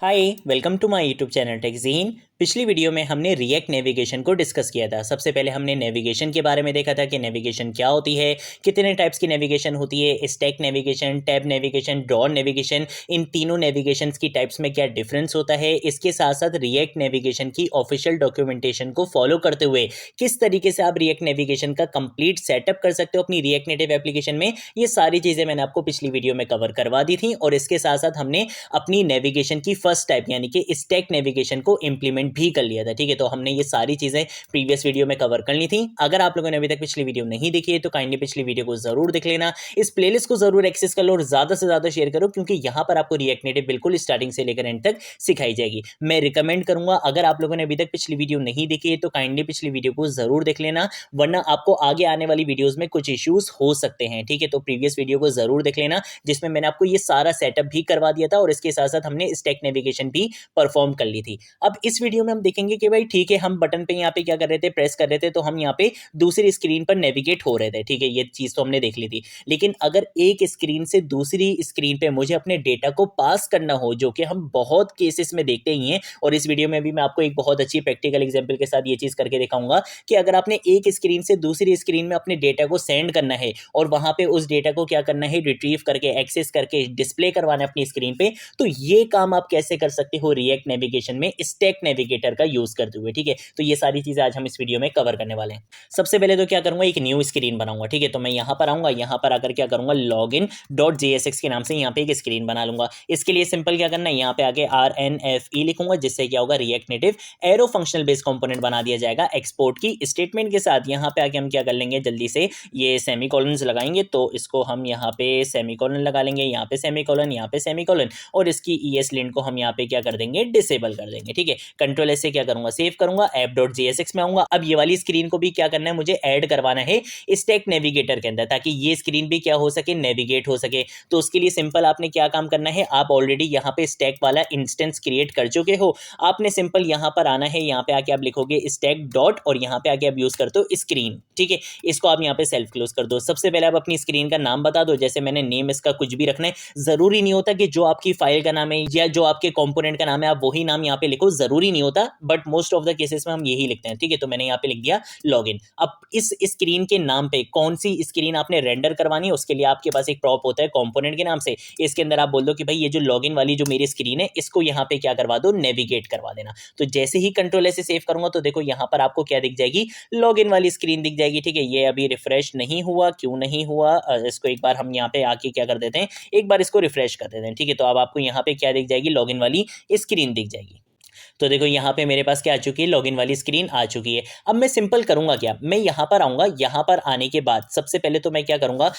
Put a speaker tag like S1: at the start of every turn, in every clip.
S1: Hi welcome to my YouTube channel टेकजीन। पिछली video में हमने रिएक्ट नेविगेशन को डिस्कस किया था। सबसे पहले हमने नेविगेशन के बारे में देखा था कि नेविगेशन क्या होती है, कितने टाइप्स की नेविगेशन होती है, stack navigation, tab navigation, draw navigation, इन तीनों नेविगेशन की टाइप्स में क्या डिफरेंस होता है। इसके साथ साथ रिएक्ट नेविगेशन की ऑफिशियल डॉक्यूमेंटेशन को फॉलो करते हुए किस तरीके से आप रिएक्ट नेविगेशन का कंप्लीट सेटअप कर सकते हो अपनी रिएक्ट नेटिव एप्लीकेशन में, ये सारी चीज़ें मैंने आपको पिछली वीडियो में कवर करवा दी थी। और इसके साथ साथ हमने अपनी नेविगेशन की फर्स्ट टाइप यानी कि स्टैक नेविगेशन को इंप्लीमेंट भी कर लिया था। ठीक है, तो हमने ये सारी चीजें प्रीवियस वीडियो में कवर कर ली थी। अगर आप लोगों ने अभी तक पिछली वीडियो नहीं देखी है तो काइंडली पिछली वीडियो को जरूर देख लेना, इस प्लेलिस्ट को जरूर एक्सेस कर लो और ज्यादा से ज्यादा शेयर करो, क्योंकि यहां पर आपको रिएक्ट नेटिव बिल्कुल स्टार्टिंग से लेकर एंड तक सिखाई जाएगी। मैं रिकमेंड करूंगा, अगर आप लोगों ने अभी तक पिछली वीडियो नहीं देखी है तो काइंडली पिछली वीडियो को जरूर देख लेना, वरना आपको आगे आने वाली वीडियोस में कुछ इश्यूज हो सकते हैं। ठीक है, तो प्रीवियस वीडियो को जरूर देख लेना, जिसमें मैंने आपको ये सारा सेटअप भी करवा दिया था और इसके साथ साथ हमने स्टैक नेविगेशन भी परफॉर्म कर ली थी। अब इस वीडियो में हम देखेंगे कि भाई ठीक है, हम बटन पे यहाँ पे क्या कर रहे थे, प्रेस कर रहे थे तो हम यहाँ पे दूसरी स्क्रीन पर नेविगेट हो रहे थे। ठीक है, ये चीज तो हमने देख ली थी। लेकिन अगर एक स्क्रीन से दूसरी स्क्रीन पे मुझे अपने डेटा को पास करना हो, जो कि हम बहुत केसेस में देखते ही हैं, और इस वीडियो में भी मैं आपको एक बहुत अच्छी प्रैक्टिकल एग्जांपल के साथ ये चीज करके दिखाऊंगा कि अगर आपने एक स्क्रीन से दूसरी स्क्रीन में अपने डेटा को सेंड करना है और वहां पे उस डेटा को क्या करना है, रिट्रीव करके एक्सेस करके डिस्प्ले करवाना है अपनी स्क्रीन पे, तो ये काम आप कैसे कर सकते हो रिएक्ट नेविगेशन में स्टैक नेविगेटर का यूज करते हुए। ठीक है, तो ये सारी चीजें आज हम इस वीडियो में कवर करने वाले हैं। सबसे पहले तो क्या करूंगा, एक न्यू स्क्रीन बनाऊंगा। ठीक है, तो मैं यहां पर आऊंगा, यहां पर आकर क्या करूंगा, login.jsx के नाम से यहां पे एक स्क्रीन बना लूंगा। इसके लिए सिंपल क्या करना है, यहां पे आके RNFE लिखूंगा, जिससे क्या होगा, react native arrow functional base component बना दिया जाएगा एक्सपोर्ट की स्टेटमेंट के साथ। यहां पे आके हम क्या कर लेंगे, जल्दी से ये सेमीकोलन लगाएंगे, तो इसको हम यहाँ पे सेमीकोलन लगा लेंगे, यहाँ पे सेमीकोलन, यहाँ पे सेमीकोलन, और इसकी ES लिंट को हम यहाँ पे क्या कर देंगे, डिसेबल कर देंगे। ठीक है, कंट्रोल एस से क्या करूंगा, सेव करूंगा, app.jsx में आऊंगा। अब ये वाली स्क्रीन को भी क्या करना है, मुझे ऐड करवाना है स्टैक नेविगेटर के अंदर, ताकि ये स्क्रीन भी क्या हो सके, नेविगेट हो सके। तो उसके लिए सिंपल आपने क्या काम करना है, आप ऑलरेडी यहाँ पे स्टैक वाला इंस्टेंस क्रिएट कर चुके हो। आपने सिंपल यहाँ पर आना है, यहाँ पे आके आप लिखोगे स्टैक डॉट, और यहाँ पे आके आप यूज करते हो स्क्रीन। ठीक है, इसको आप यहाँ पे सेल्फ क्लोज कर दो। सबसे पहले आप अपनी स्क्रीन का नाम बता दो, जैसे मैंने नेम इसका कुछ भी रखना है। जरूरी नहीं होता कि जो आपकी फाइल का नाम है या जो आपके कंपोनेंट का नाम है आप वही नाम यहाँ पे लिखो, जरूरी नहीं होता, but most of the cases में हम यही लिखते हैं। ठीक है, तो मैंने यहाँ पे लिख दिया लॉगिन। अब इस स्क्रीन के नाम पे कौन सी स्क्रीन आपने रेंडर करवानी है, उसके लिए आपके पास एक प्रॉप होता है कंपोनेंट के नाम से। इसके अंदर आप बोल दो कि भाई ये जो लॉगिन वाली जो मेरी स्क्रीन है, इसको यहाँ पे क्या करवा दो, नेविगेट करवा देना। तो जैसे ही कंट्रोल ऐसे सेव करूंगा तो देखो यहाँ पर आपको क्या दिख जाएगी, लॉगिन वाली स्क्रीन दिख जाएगी। ठीक है, ये अभी रिफ्रेश नहीं हुआ, क्यों नहीं हुआ, इसको एक बार हम यहाँ पे आके क्या कर देते हैं, एक बार इसको रिफ्रेश कर देते हैं। ठीक है, तो अब आपको यहाँ पे क्या दिख जाएगी, लॉगिन वाली स्क्रीन दिख जाएगी। तो देखो यहाँ पे मेरे पास क्या आ चुकी है, लॉगिन वाली स्क्रीन आ चुकी है। अब मैं सिंपल करूंगा क्या, मैं यहाँ पर आऊंगा, यहाँ पर आने के बाद सबसे पहले तो मैं क्या करूंगा,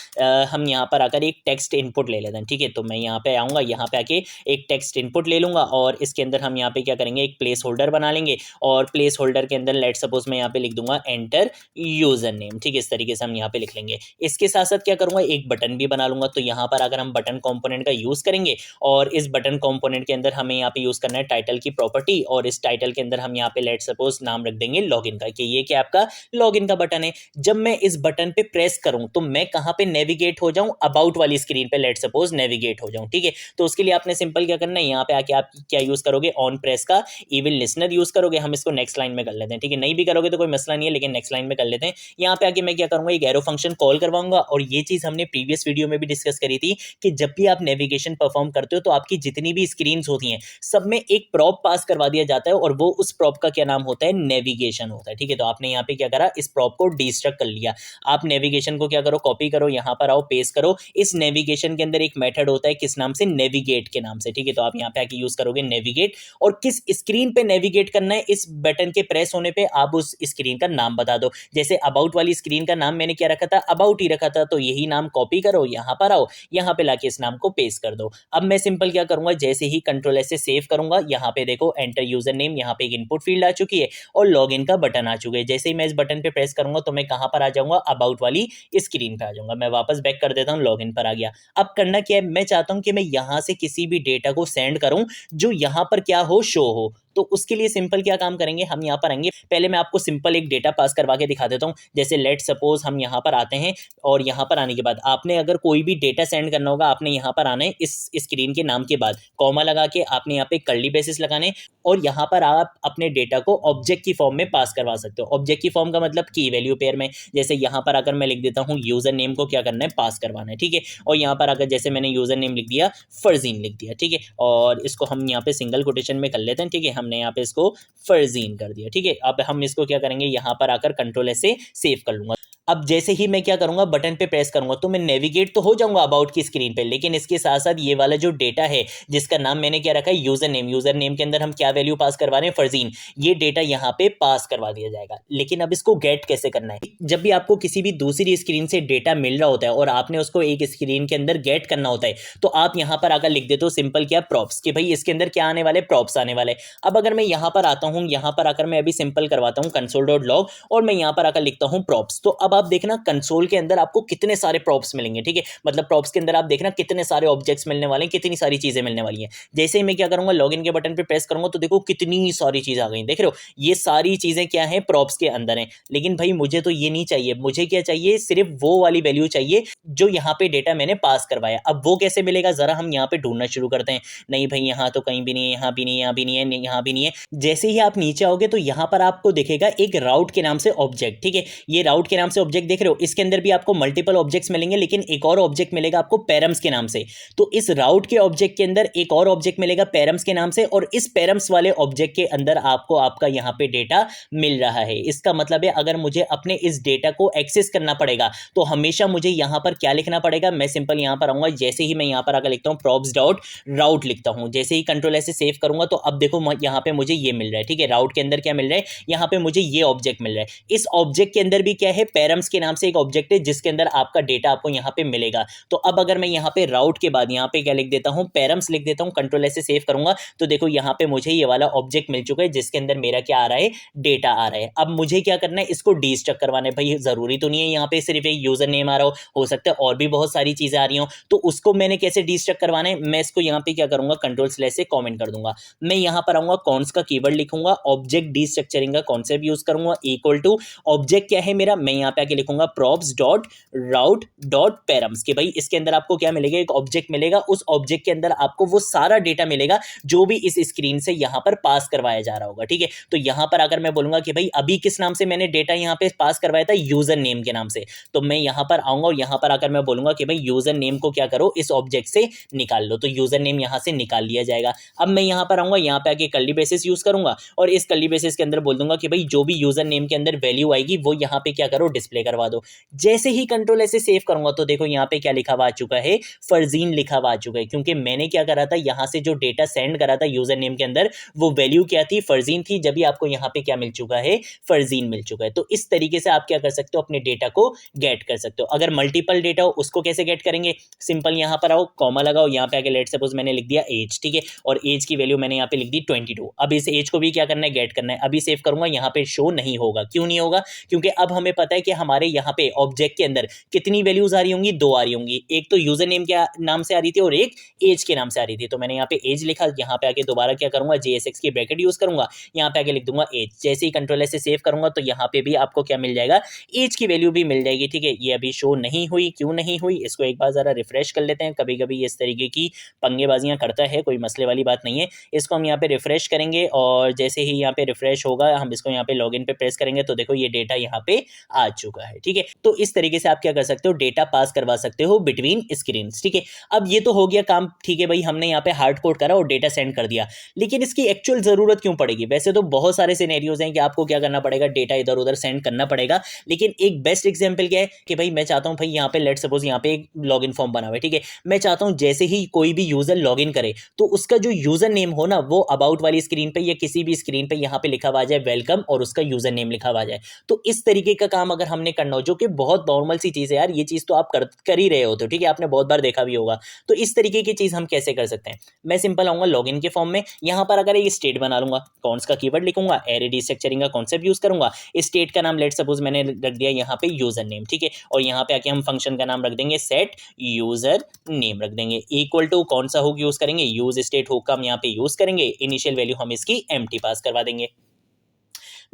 S1: हम यहाँ पर आकर एक टेक्स्ट इनपुट ले लेते हैं। ठीक है, तो मैं यहाँ पे आऊंगा, यहाँ पे आके एक टेक्स्ट इनपुट ले लूंगा, और इसके अंदर हम यहाँ पे क्या करेंगे, एक प्लेस होल्डर बना लेंगे, और प्लेस होल्डर के अंदर लेट सपोज मैं यहाँ पे लिख दूंगा एंटर यूजर नेम। ठीक है, इस तरीके से हम यहाँ पे लिख लेंगे। इसके साथ साथ क्या करूंगा, एक बटन भी बना लूंगा। तो यहाँ पर अगर हम बटन कॉम्पोनेंट का यूज करेंगे, और इस बटन कॉम्पोनेंट के अंदर हमें यहाँ पे यूज करना है टाइटल की प्रॉपर्टी, और इस टाइटल के अंदर हम यहाँ पे लेट सपोज नाम रख देंगे लॉगिन का, कि ये क्या आपका लॉगिन का बटन है। जब मैं इस बटन पे प्रेस करूं तो मैं कहां पे नेविगेट हो जाऊं, अबाउट वाली स्क्रीन पे लेट सपोज नेविगेट हो जाऊं। ठीक है, तो उसके लिए आपने सिंपल क्या करना है, यहाँ पे आके आप क्या यूज करोगे, ऑन प्रेस का इवन लिसनर यूज करोगे। हम इसको नेक्स्ट लाइन में कर लेते हैं। ठीक है, नहीं भी करोगे तो कोई मसला नहीं है, लेकिन नेक्स्ट लाइन में कर लेते हैं। यहाँ पे आके मैं क्या करूंगा, एक एरो फंक्शन कॉल करवाऊंगा, और ये चीज हमने प्रीवियस वीडियो में भी डिस्कस करी थी कि जब भी आप नेविगेशन परफॉर्म करते हो तो आपकी जितनी भी स्क्रीन होती हैं सब में एक प्रॉप पास करवा दिया जाता है, और वो उस प्रॉप का क्या नाम होता है, नेविगेशन होता है। ठीक है, तो आपने यहाँ पे क्या करा, इस प्रॉप को डिस्ट्रक्ट कर लिया। आप नेविगेशन को क्या करो, कॉपी करो, यहाँ पर आओ, पेस्ट करो। इस नेविगेशन के अंदर एक मेथड होता है, किस नाम से, नेविगेट के नाम से। ठीक है, तो आप यहाँ पे आके यूज करोगे नेविगेट, और किस स्क्रीन पे नेविगेट करना है, इस बटन के प्रेस होने पे आप उस स्क्रीन का नाम बता दो। जैसे अबाउट वाली स्क्रीन का नाम मैंने क्या रखा था, अबाउट ही रखा था, तो यही नाम कॉपी करो, यहाँ पर आओ, यहाँ पे लाके इस नाम को पेस्ट कर दो। अब मैं सिंपल क्या करूंगा, जैसे ही कंट्रोल ऐसे सेव करूंगा, यहाँ पे देखो एंटर यूजर नेम, यहाँ पे एक इनपुट फील्ड आ चुकी है और लॉगिन का बटन आ चुका है। जैसे ही मैं इस बटन पे प्रेस करूंगा तो मैं कहां पर आ जाऊंगा, अबाउट वाली स्क्रीन पे आ जाऊंगा। मैं वापस बैक कर देता हूं, लॉगिन पर आ गया। अब करना क्या है, मैं चाहता हूं कि मैं यहां से किसी भी डेटा को सेंड करूं जो यहां पर क्या हो, शो हो। तो उसके लिए सिंपल क्या काम करेंगे, हम यहाँ पर आएंगे। पहले मैं आपको सिंपल एक डेटा पास करवा के दिखा देता हूँ। जैसे लेट सपोज हम यहाँ पर आते हैं और यहाँ पर आने के बाद आपने अगर कोई भी डेटा सेंड करना होगा, आपने यहाँ पर आना है, इस स्क्रीन के नाम के बाद कॉमा लगा के आपने यहाँ पे कर्ली ब्रेसेस लगाने, और यहाँ पर आप अपने डेटा को ऑब्जेक्ट की फॉर्म में पास करवा सकते हो। ऑब्जेक्ट की फॉर्म का मतलब की वैल्यू पेयर में। जैसे यहाँ पर अगर मैं लिख देता हूँ यूजर नेम को क्या करना है, पास करवाना है, ठीक है। और यहाँ पर अगर जैसे मैंने यूजर नेम लिख दिया, फरजीन लिख दिया, ठीक है, और इसको हम यहाँ पे सिंगल कोटेशन में कर लेते हैं, ठीक है। हमने यहाँ पे इसको फरजीन कर दिया, ठीक है। अब हम इसको क्या करेंगे, यहाँ पर आकर कंट्रोल एस से सेव कर लूंगा। अब जैसे ही मैं क्या करूंगा, बटन पे प्रेस करूंगा तो मैं नेविगेट तो हो जाऊंगा अबाउट की स्क्रीन पे, लेकिन इसके साथ साथ ये वाला जो डेटा है जिसका नाम मैंने क्या रखा है, यूजर नेम, यूजर नेम के अंदर हम क्या वैल्यू पास करवा रहे हैं, फरजीन, ये डेटा यहाँ पे पास करवा दिया जाएगा। लेकिन अब इसको गेट कैसे करना है, जब भी आपको किसी भी दूसरी स्क्रीन से डेटा मिल रहा होता है और आपने उसको एक स्क्रीन के अंदर गेट करना होता है, तो आप यहाँ पर आकर लिख देते हो सिंपल क्या, प्रॉप्स, कि भाई इसके अंदर क्या आने वाले, प्रॉप्स आने वाले। अब अगर मैं यहाँ पर आता हूँ, यहाँ पर आकर मैं अभी सिंपल करवाता हूँ console.log और मैं यहाँ पर आकर लिखता हूँ प्रॉप्स, तो अब आप देखना कंसोल के अंदर आपको कितने सारे प्रॉप्स मिलेंगे, ठीक है। मतलब प्रॉप्स के अंदर आप देखना कितने सारे ऑब्जेक्ट्स मिलने वाले हैं, कितनी सारी चीजें मिलने वाली हैं। जैसे ही मैं क्या करूंगा, लॉगिन के बटन पे प्रेस करूंगा तो देखो कितनी सारी चीजें आ गई, देख रहे हो, ये सारी चीजें क्या है, प्रॉप्स के अंदर हैं। लेकिन भाई मुझे तो ये नहीं चाहिए, मुझे क्या चाहिए, सिर्फ वो वाली वैल्यू चाहिए जो यहाँ पे डेटा मैंने पास करवाया। अब वो कैसे मिलेगा, जरा हम यहाँ पे ढूंढना शुरू करते हैं। नहीं भाई यहाँ तो कहीं भी नहीं है, यहाँ भी नहीं है, यहाँ भी नहीं है, यहाँ भी नहीं है। जैसे ही आप नीचे आओगे तो यहाँ पर आपको दिखेगा एक राउट के नाम से ऑब्जेक्ट, ठीक है। ये राउट के नाम से ऑब्जेक्ट देख रहे हो, इसके अंदर भी आपको मल्टीपल ऑब्जेक्ट्स मिलेंगे, लेकिन एक और ऑब्जेक्ट मिलेगा आपको पैरम्स के नाम से। तो इस राउट के ऑब्जेक्ट के अंदर एक और ऑब्जेक्ट मिलेगा पैरम्स के नाम से, और इस पैरम्स वाले ऑब्जेक्ट के अंदर आपको आपका यहाँ पे डेटा मिल रहा है। इसका मतलब है अगर मुझे अपने इस डेटा को एक्सेस करना पड़ेगा तो हमेशा मुझे यहाँ पर क्या लिखना पड़ेगा, मैं सिंपल यहाँ पर आऊंगा। जैसे ही मैं यहाँ पर आकर लिखता हूँ props डॉट राउट लिखता हूँ, जैसे ही कंट्रोल ऐसे सेव करूंगा तो अब देखो यहाँ पे मुझे ये मिल रहा है, ठीक है। राउट के अंदर क्या मिल रहा है, यहाँ पे मुझे ये ऑब्जेक्ट मिल रहा है। इस ऑब्जेक्ट के अंदर भी क्या है, पैरम्स के नाम से एक ऑब्जेक्ट है जिसके अंदर आपका डेटा आपको यहाँ पे मिलेगा। तो अब अगर मैं यहाँ पे राउट के बाद यहाँ पे क्या लिख देता हूँ, पैरम्स लिख देता हूँ, कंट्रोल ऐसे सेव करूंगा तो देखो यहाँ पे मुझे ये वाला ऑब्जेक्ट मिल चुका है जिसके अंदर मेरा क्या आ रहा है, डेटा आ रहा है। अब मुझे क्या करना है, इसको डीस्ट्रक्ट करवाना है। भाई जरूरी तो नहीं है यहाँ पे सिर्फ एक यूजर नेम आ रहा हो सकता है और भी बहुत सारी चीजें आ रही हो, तो उसको मैंने कैसे डीस्ट्रक्ट करवाना है, मैं इसको यहाँ पे क्या करूंगा, कंट्रोल स्लैश से कमेंट कर दूंगा। मैं यहाँ पर आऊंगा, कॉन्स का कीवर्ड लिखूंगा, ऑब्जेक्ट डीस्ट्रक्चरिंग का कॉन्सेप्ट यूज करूंगा, इक्वल टू ऑब्जेक्ट क्या है मेरा, मैं यहाँ पे आके लिखूंगा props डॉट राउट डॉट पैरम्स, कि भाई इसके अंदर आपको क्या मिलेगा, एक ऑब्जेक्ट मिलेगा, उस ऑब्जेक्ट के अंदर आपको वो सारा डेटा मिलेगा जो भी इस स्क्रीन से यहाँ पर पास करवाया जा रहा होगा, ठीक है। तो यहाँ पर अगर मैं बोलूंगा कि भाई अभी किस नाम से मैंने डेटा यहाँ पे पास करवाया था, यूजर नेम के नाम से, तो मैं यहाँ पर आऊंगा और यहाँ पर आकर मैं बोलूंगा कि भाई यूजर नेम को क्या करो, इस ऑब्जेक्ट से निकाल लो, तो यूजर नेम यहाँ से निकाल लिया जाएगा। अब मैं यहाँ पर आऊंगा, यहाँ पे आके कर्ली ब्रेसेस यूज करूंगा और इस कर्ली ब्रेसेस के अंदर बोल दूंगा कि भाई जो भी यूजर नेम के अंदर वैल्यू आएगी वो यहाँ पे क्या करो, डिस्प्ले करवा दो। जैसे ही कंट्रोल ऐसे सेव करूंगा तो देखो यहाँ पे क्या लिखा हुआ आ चुका है, फरजीन लिखा हुआ आ चुका है, क्योंकि मैंने क्या करा था, यहाँ से जो डेटा सेंड करा था यूजर नेम के अंदर वो वैल्यू क्या थी, फरजीन थी, जब भी आपको यहाँ पे क्या मिल चुका है, फरजीन मिल चुका है। तो इस तरीके से आप क्या कर सकते हो, अपने डेटा को गेट कर सकते हो। अगर मल्टीपल डेटा हो उसको कैसे गेट करेंगे, सिंपल यहाँ पर आओ, कॉमा लगाओ, यहाँ पे आके लेट सपोज मैंने लिख दिया एज, ठीक है, और एज की वैल्यू मैंने यहाँ पे लिख दी 22। अब इस एज को भी क्या करना है, गेट करना है। अभी सेव करूंगा, यहाँ पे शो नहीं होगा, क्यों नहीं होगा, क्योंकि अब हमें पता है कि हमारे यहाँ पे ऑब्जेक्ट के अंदर कितनी वैल्यूज आ रही होंगी, दो आ रही होंगी, एक तो यूजर नेम के नाम से आ रही थी और एक एज के नाम से आ रही थी। तो मैंने यहाँ पे एज लिखा, यहाँ पे आके दोबारा क्या करूंगा, JSX की ब्रैकेट यूज करूंगा, यहाँ पे आके लिख दूंगा एज। जैसे ही कंट्रोल से सेव करूंगा तो यहाँ पे भी आपको क्या मिल जाएगा, एज की वैल्यू भी मिल जाएगी, ठीक है। ये अभी शो नहीं हुई, क्यों नहीं हुई, इसको एक बार जरा रिफ्रेश कर लेते हैं। कभी कभी इस तरीके की पंगेबाजियां करता है, कोई मसले वाली बात नहीं है। इसको हम यहाँ पे रिफ्रेश करेंगे और जैसे ही यहाँ पे रिफ्रेश होगा हम इसको यहाँ पे लॉगिन पे प्रेस करेंगे तो देखो ये डेटा यहाँ पे आ चुका है, ठीक है। तो इस तरीके से आप क्या कर सकते हो, डेटा पास करवा सकते हो बिटवीन स्क्रीन, ठीक है। अब ये तो हो गया काम, ठीक है भाई, हमने यहाँ पे हार्ड कोड करा और डेटा सेंड कर दिया, लेकिन इसकी एक्चुअल जरूरत क्यों पड़ेगी। वैसे तो बहुत सारे सिनेरियोज हैं कि आपको क्या करना पड़ेगा, डेटा इधर उधर सेंड करना पड़ेगा, लेकिन एक बेस्ट एग्जांपल क्या है कि भाई मैं चाहता हूं भाई यहाँ पे लेट सपोज यहाँ पे एक लॉगिन फॉर्म बना हुआ है, ठीक है। मैं चाहता हूं जैसे ही कोई भी यूजर लॉगिन करे तो उसका जो यूजर नेम हो ना, वो अबाउट वाली स्क्रीन पे या किसी भी स्क्रीन पे यहाँ पे लिखा हुआ जाए वेलकम और उसका यूजर नेम लिखा हुआ जाए। तो इस तरीके का काम अगर हम हमने करना हो, जो कि बहुत नॉर्मल सी चीज़ है यार, ये चीज़ तो आप कर ही रहे होते हो, ठीक है, आपने बहुत बार देखा भी होगा। तो इस तरीके की चीज़ हम कैसे कर सकते हैं? मैं सिंपल आऊँगा लॉगिन के फॉर्म में, यहाँ पर अगर एक स्टेट बना लूँगा, कौन का कीवर्ड लिखूंगा, एरे डिस्ट्रक्चरिंग का कॉन्सेप्ट यूज़ करूँगा, स्टेट का नाम लेट सपोज मैंने रख दिया यहाँ पे यूज़र नेम, ठीक है, और यहाँ पे आके हम फंक्शन का नाम रख देंगे सेट यूज़र नेम रख देंगे, इक्वल टू कौन सा हुक यूज़ करेंगे, यूज़ स्टेट हुक का हम यहाँ पे यूज़ करेंगे, इनिशियल वैल्यू हम इसकी एम्प्टी पास करवा देंगे।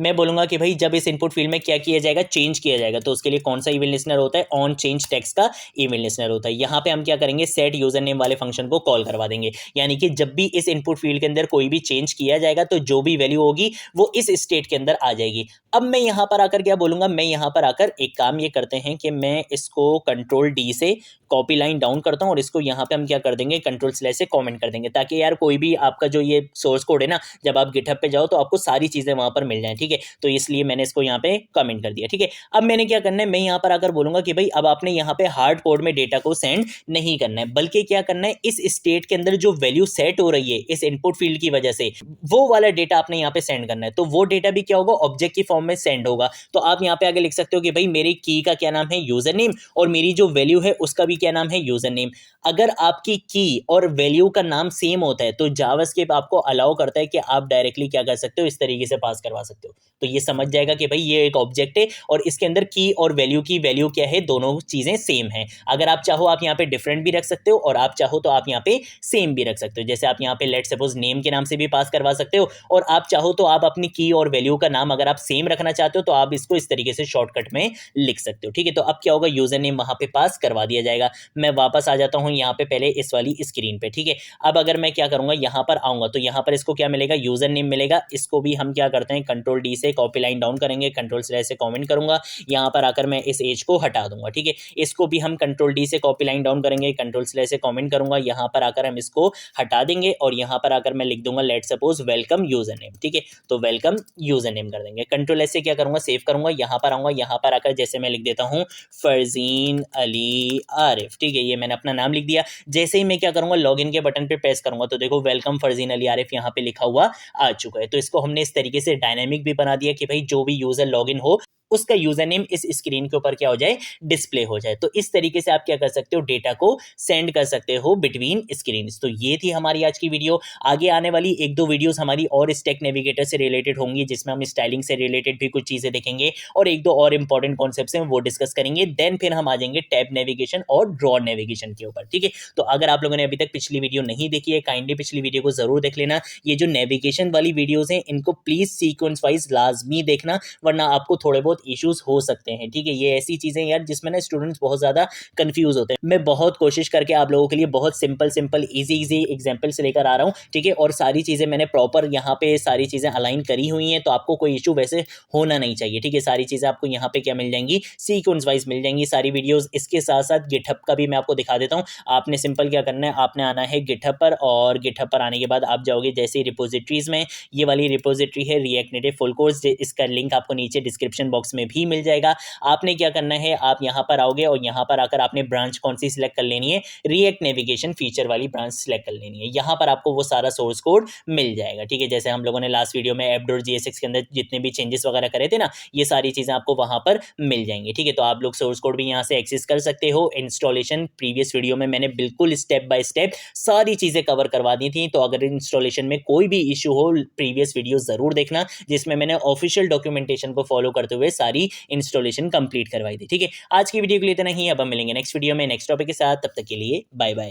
S1: मैं बोलूँगा कि भाई जब इस इनपुट फील्ड में क्या किया जाएगा, चेंज किया जाएगा, तो उसके लिए कौन सा ईमेल लिसनर होता है, ऑन चेंज टेक्स्ट का ईमेल लिसनर होता है। यहाँ पे हम क्या करेंगे, सेट यूजर नेम वाले फंक्शन को कॉल करवा देंगे, यानी कि जब भी इस इनपुट फील्ड के अंदर कोई भी चेंज किया जाएगा तो जो भी वैल्यू होगी वो इस स्टेट के अंदर आ जाएगी। अब मैं यहाँ पर आकर क्या बोलूँगा, मैं यहाँ पर आकर एक काम ये करते हैं कि मैं इसको कंट्रोल डी से कॉपी लाइन डाउन करता हूँ और इसको यहाँ पे हम क्या कर देंगे, कंट्रोल स्लैश से कमेंट कर देंगे, ताकि यार कोई भी आपका जो ये सोर्स कोड है ना, जब आप गिटहब पे जाओ तो आपको सारी चीज़ें वहाँ पर मिल जाएं, ठीक है। तो इसलिए मैंने इसको यहाँ पे कमेंट कर दिया, ठीक है। अब मैंने क्या करना है, मैं यहाँ पर आकर बोलूँगा कि भाई अब आपने यहाँ पे हार्ड कोड में डेटा को सेंड नहीं करना है, बल्कि क्या करना है, इस स्टेट के अंदर जो वैल्यू सेट हो रही है इस इनपुट फील्ड की वजह से, वो वाला डेटा आपने यहाँ पे सेंड करना है। तो वो डेटा भी क्या होगा, ऑब्जेक्ट की फॉर्म में सेंड होगा। तो आप यहाँ पे आगे लिख सकते हो कि भाई मेरी की का क्या नाम है, यूजर नेम, और मेरी जो वैल्यू है उसका भी क्या नाम है, यूजर नेम। अगर आपकी की और वैल्यू का नाम सेम होता है तो जावास्क्रिप्ट आपको अलाउ करता है कि आप डायरेक्टली क्या कर सकते हो, इस तरीके से पास करवा सकते हो। तो ये समझ जाएगा कि भाई ये एक ऑब्जेक्ट है और इसके अंदर की और वैल्यू की वैल्यू क्या है, दोनों चीजें सेम है। अगर आप चाहो आप यहाँ पे डिफरेंट भी रख सकते हो और आप चाहो तो आप यहाँ पे सेम भी रख सकते हो। जैसे आप यहाँ पे लेट सपोज नेम के नाम से भी पास करवा सकते हो, और आप चाहो तो आप अपनी की और वैल्यू का नाम अगर आप सेम रखना चाहते हो तो आप इसको इस तरीके से शॉर्टकट में लिख सकते हो, ठीक है। तो अब क्या होगा, यूजर नेम वहां पे पास करवा दिया जाएगा। मैं वापस आ जाता हूँ यहाँ पे पहले इस वाली स्क्रीन पे, ठीक है। अब अगर मैं क्या करूंगा, यहाँ पर आऊंगा तो यहाँ पर इसको क्या मिलेगा, यूजर नेम मिलेगा। इसको भी हम क्या करते हैं, कंट्रोल डी से कॉपी लाइन डाउन करेंगे, कंट्रोल स्लैश से कमेंट करूंगा, यहाँ पर आकर मैं इस एज को हटा दूंगा, ठीक है। इसको भी हम कंट्रोल डी से कॉपी लाइन डाउन करेंगे, कंट्रोल स्लैश से कमेंट करूंगा, यहाँ पर आकर हम इसको हटा देंगे और यहाँ पर आकर मैं लिख दूंगा let suppose welcome user name, ठीक है। तो वेलकम यूजर नेम कर देंगे। कंट्रोल एस से क्या करूंगा, सेव करूंगा, यहाँ पर आऊंगा, यहाँ पर आकर जैसे मैं लिख देता हूँ फरजीन अली आरिफ, ठीक है, ये मैंने अपना नाम लिख दिया। जैसे ही मैं क्या करूंगा, लॉगिन के बटन पे प्रेस करूंगा तो देखो वेलकम फरजीन अली आरिफ यहाँ पे लिखा हुआ आ चुका है। तो इसको हमने इस तरीके से डायनेमिक भी बना दिया कि भाई जो भी यूजर लॉगिन हो उसका यूजर नेम इस स्क्रीन के ऊपर क्या हो जाए, डिस्प्ले हो जाए। तो इस तरीके से आप क्या कर सकते हो, डेटा को सेंड कर सकते हो बिटवीन स्क्रीन। तो ये थी हमारी आज की वीडियो। आगे आने वाली एक दो वीडियोस हमारी और स्टैक नेविगेटर से रिलेटेड होंगी, जिसमें हम स्टाइलिंग से रिलेटेड भी कुछ चीजें देखेंगे और एक दो और इंपॉर्टेंट कॉन्सेप्ट्स हैं वो डिस्कस करेंगे। देन फिर हम आ जाएंगे टैब नेविगेशन और ड्रॉ नेविगेशन के ऊपर, ठीक है। तो अगर आप लोगों ने अभी तक पिछली वीडियो नहीं देखी है, काइंडली पिछली वीडियो को जरूर देख लेना। ये जो नेविगेशन वाली वीडियोज हैं इनको प्लीज सीक्वेंस वाइज लाजमी देखना, वरना आपको थोड़े बहुत इश्यूज हो सकते हैं, ठीक है। ये ऐसी चीजें यार जिसमें ना स्टूडेंट्स बहुत ज्यादा कंफ्यूज होते हैं। मैं बहुत कोशिश करके आप लोगों के लिए बहुत सिंपल इजी एग्जांपल्स लेकर आ रहा हूं, ठीक है। और सारी चीजें मैंने प्रॉपर यहाँ पे सारी चीजें अलाइन करी हुई हैं, तो आपको कोई इशू वैसे होना नहीं चाहिए, ठीक है। सारी चीजें आपको यहाँ पे क्या मिल जाएंगी, सीक्वेंस वाइज मिल जाएंगी सारी वीडियोस। इसके साथ साथ गिटहब का भी मैं आपको दिखा देता हूँ। आपने सिंपल क्या करना है, आपने आना है गिटहब पर, और गिटहब पर आने के बाद आप जाओगे जैसे रिपोजिटरीज में, ये वाली रिपोजिटरी है रिएक्ट नेटिव फुल कोर्स, इसका लिंक आपको नीचे डिस्क्रिप्शन बॉक्स में भी मिल जाएगा। आपने क्या करना है, आप यहाँ पर आओगे और यहाँ पर आकर आपने ब्रांच कौन सी सिलेक्ट कर लेनी है, रिएक्ट नेविगेशन फीचर वाली ब्रांच सिलेक्ट कर लेनी है। यहाँ पर आपको वो सारा सोर्स कोड मिल जाएगा, ठीक है। जैसे हम लोगों ने लास्ट वीडियो में app.jsx के अंदर जितने भी चेंजेस वगैरह करे थे ना, ये सारी चीजें आपको वहां पर मिल जाएंगी, ठीक है। तो आप लोग सोर्स कोड भी यहाँ से एक्सेस कर सकते हो। इंस्टॉलेशन प्रीवियस वीडियो में मैंने बिल्कुल स्टेप बाय स्टेप सारी चीजें कवर करवा दी थी, तो अगर इंस्टॉलेशन में कोई भी इशू हो प्रीवियस वीडियो जरूर देखना, जिसमें मैंने ऑफिशियल डॉक्यूमेंटेशन को फॉलो करते हुए सारी इंस्टॉलेशन कंप्लीट करवाई थी, ठीक है। आज की वीडियो के लिए इतना ही, अब हम मिलेंगे नेक्स्ट वीडियो में नेक्स्ट टॉपिक के साथ। तब तक के लिए बाय बाय।